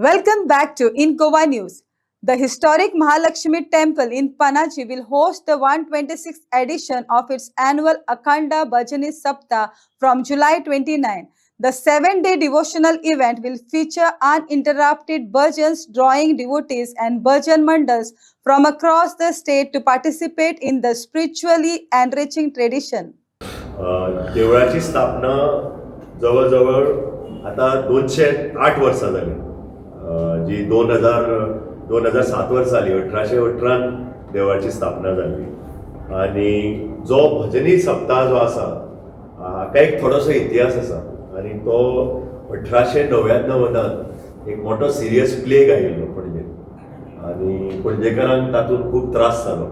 Welcome back to In Goa News. The historic Mahalakshmi Temple in Panaji will host the 126th edition of its annual Akhanda Bhajani Saptah from July 29. The 7-day devotional event will feature uninterrupted bhajans, drawing devotees and bhajan mandals from across the state to participate in the spiritually enriching tradition. देवळाची स्थापना जवळजवळ आता 208 वर्सां जाली, जी 2007 वर्सा जाली. 1818 देवळाची स्थापना जाली. आणि जो भजनी सप्ताह जो आसा हाका एक थोडोसो इतिहास आसा. आणि तो 1899 एक मोठो सिरियस प्लेग आयिल्लो पणजे, आणि पणजेकारांक तातूंत खूब त्रास जालो.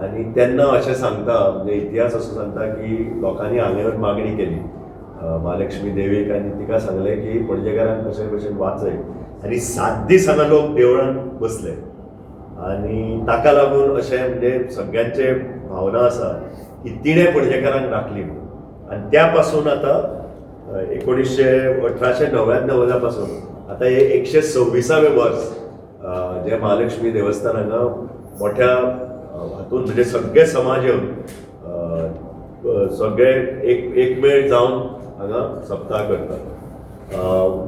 आणि तेन्ना अशें सांगता, म्हणजे इतिहास असो सांगता की लोकांनी हांगा मागणी केली महालक्ष्मी देवीक, आनी तिका सांगलें की पणजेकारांक कशे भशेन वाचय. आनी 7 दीस हांगा लोक देवळांत बसले. आणि ताका लागून अशें म्हणजे सगळ्यांचे भावना आसा की तिणें पणजेकारांक राखली. आनी त्या पासून आतां 1899 पासून आतां हे 126वें वर्स जे महालक्ष्मी देवस्थान हांगा मोठ्या हातून म्हणजे सगळे समाज येवन सगळे एकमेळ जावन हांगा सप्ताह करतात.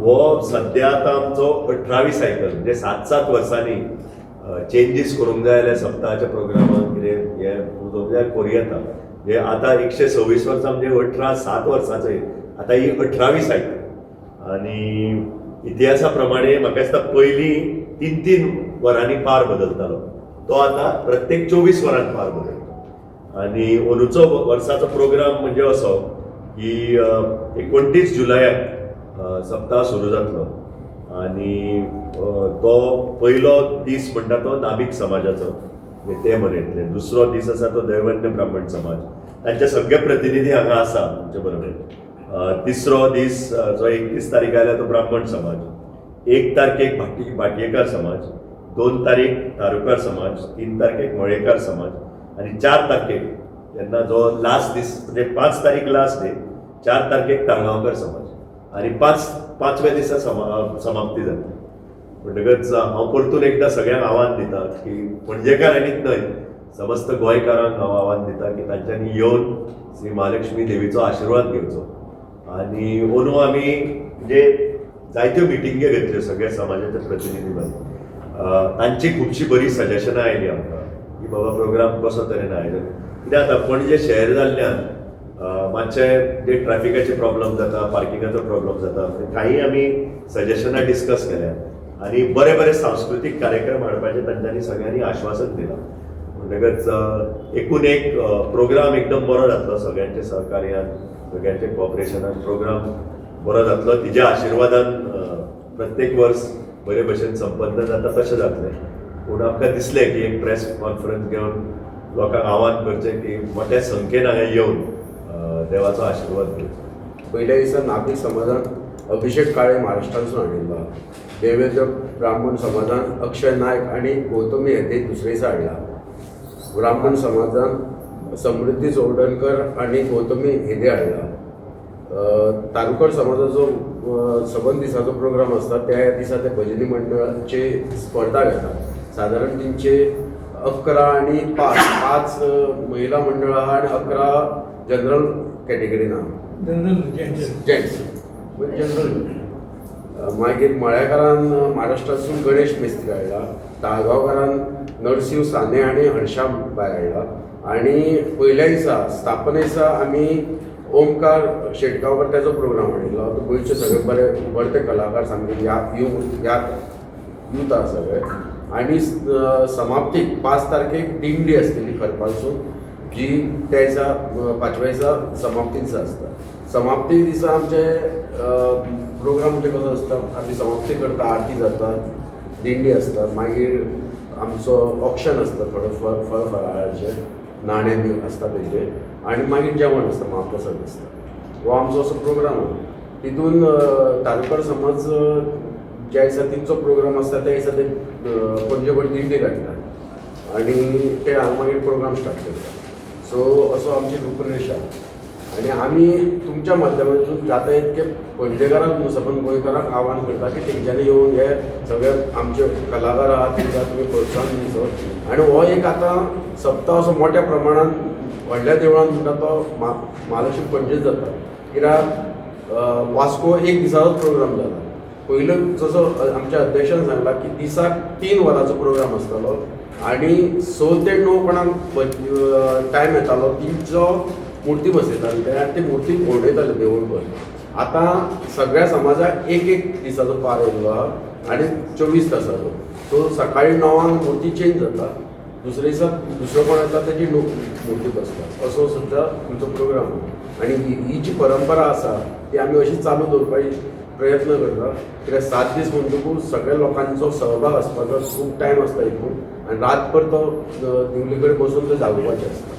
हो सद्या आतां आमचो 18वी सायकल, म्हणजे 7-7 वर्सांनी चेंजीस करूंक जाय जाल्यार सप्ताहाच्या प्रोग्रामांत कितें हें करूं येता. हे आतां 126 वर्सां म्हणजे 7 वर्सांचें आतां ही 18वी सायकल. आनी इतिहासा प्रमाणे म्हाका दिसता पयलीं 3-3 वरांनी पार बदलतालो, तो आता प्रत्येक 24 वरांत पार बदलता. आणि अंदूचो वर्साचो प्रोग्राम म्हणजे असो की 29 जुलयाक सप्ताह सुरू जातलो. आणि तो पयलो दीस म्हणटा तो नाभिक समाजाचो, ते मनयतले. दुसरो दीस आसा तो दैवन्य ब्राह्मण समाज, तांचे सगळे प्रतिनिधी हांगा आसा आमचे बरोबर. तिसरो दीस जो 31 तारीख आयला तो ब्राह्मण समाज. 1 तारखेक भाटयेकार समाज, 2 तारीख तारुकार समाज, 3 तारखेक मळेकार समाज, आणि 4 तारखेक जेन्ना जो लास्ट दीस म्हणजे 5 तारीख लास्ट डे, 4 तारखेक ताळगांवकर समाज. आणि 5व्या दिसा समाप्ती जाता. म्हणटकच हांव परतून एकदां सगळ्यांक आव्हान दिता की पणजेकारांनीच न्हय, समस्त गोंयकारांक हांव आव्हान दिता की तांच्यांनी येवन श्री महालक्ष्मी देवीचो आशिर्वाद घेवचो. आणि अंदू आमी म्हणजे जायत्यो मिटिंगे घेतल्यो सगळ्या समाजाच्या प्रतिनिधी. तांची खुबशी बरी सजेशनां आयलीं आमकां की बाबा प्रोग्राम कसो तरेन आयलो. कित्याक आतां पणजे शहर जाल्ल्यान मातशे जे ट्रॅफिकाचे प्रॉब्लेम जाता, पार्किंगाचो प्रॉब्लेम जाता, काही आमी सजेशनां डिस्कस केल्या. आणि बरे बरे सांस्कृतीक कार्यक्रम हाडपाचें तांच्यांनी सगळ्यांनी आश्वासन दिलां. म्हणटकच एकूण एक प्रोग्राम एकदम बरो जातलो. सगळ्यांच्या सहकार्यान, सगळ्यांच्या कॉपरेशनान प्रोग्राम बरो जातलो. तिच्या आशिर्वादान प्रत्येक वर्स बरे भशेन संपन्न जाता तशें जातलें. पूण आमकां दिसलें की एक प्रेस कॉन्फरन्स घेवन लोकांक आव्हान करचें की मोठ्या संख्येन हांगा येवन देवाचो आशिर्वाद घेवचो. पहिल्या दिसा नाभिक समाजान अभिषेक काळे महाराष्ट्रांतसून हाडिल्लो. देवेंद्र ब्राह्मण समाजान अक्षय नायक आणि गौतमी येते दुसरे दिसा हाडला. ब्राह्मण समाजान समृद्धी चौडणकर आणि गौतमी हेदे हाडला. तारुकर समाजाचो सबंद दिसाचो प्रोग्राम आसता, त्या दिसा ते भजनी मंडळाचे स्पर्धा घेतात. सादारण तेंचे 11 आणि 5 महिला मंडळ आहा आणि 11 जनरल कॅटेगरीन आहा, जेंट्स जनरल. मागीर मळ्याकारान महाराष्ट्रासून गणेश मेस्त्री हाडला. ताळगांवकारान नरसिंह साने आणि हर्षाम भायर हाडला. आणि पयल्या दिसा स्थापने दिसा आमी ओमकार शेटगांवकर त्याचो प्रोग्राम हाडिल्लो. गोंयचे सगळे बरे उभरते कलाकार सामके यूथ आसा सगळे. आणि समाप्तीक 5 तारखेक दिंडी आसतली खरपालसून, जी त्या दिसा 5व्या दिसा समाप्ती दिसा आसता. समाप्ती दिसा आमचे प्रोग्राम म्हणजे कसो आसता, आमी समाप्ती करता, आरती जाता, दिंडी आसता. मागीर आमचो ऑप्शन आसता थोडे फळ फळाचे नाणे बी आसता तेजे. आणि मागीर जेवण आसता, महाप्रसाद आसता. हो आमचो असो प्रोग्राम. तितून तारुकर समाज ज्या दिसा तिचो प्रोग्राम आसता त्या दिसा ते पणजेभर दिंडी काडटात आणि ते हांगा मागीर प्रोग्राम स्टार्ट करतात. सो असो आमची रूपरेश आहा. आणि आमी तुमच्या माध्यमातून जाता इतके पणजेकारांक मुसफन गोंयकारांक आव्हान करता की तेंच्यांनी येवन हे सगळे आमचे कलाकार आहात तांकां तुमी प्रोत्साहन दिवचो. आनी हो एक आतां सप्ताह असो मोठ्या प्रमाणात व्हडल्या देवळान म्हणटा तो महालक्ष्मी पणजेच जाता. कित्याक वास्को एक दिसाचो प्रोग्राम जाला. पयलो जसो आमच्या अध्यक्षान सांगला की दिसाक 3 वरांचो प्रोग्राम आसतालो आनी 6 ते 9 कोणाक टायम येतालो तिंचो मुर्ती बसयताले ते आनी ती मुर्ती भोंवडयताले देवूळभर. आतां सगळ्या समाजाक एक दिसाचो पार येयल्लो आहा आनी 24 तासाचो. सो सकाळी 9 मुर्ती चेंज जाता, दुसरे दिसा दुसरो कोण येता तेजी मुर्ती बसता. असो सुद्दां आमचो प्रोग्राम आनी ही जी परंपरा आसा ती आमी अशी चालू दवरपाची प्रयत्न करता. कित्याक 7 दीस म्हणटकूच सगळ्या लोकांचो सहभाग आसपाचो खूब टायम आसता हितून आनी रातभर तो दिवली कडेन बसून तो जागोवपाचें आसता.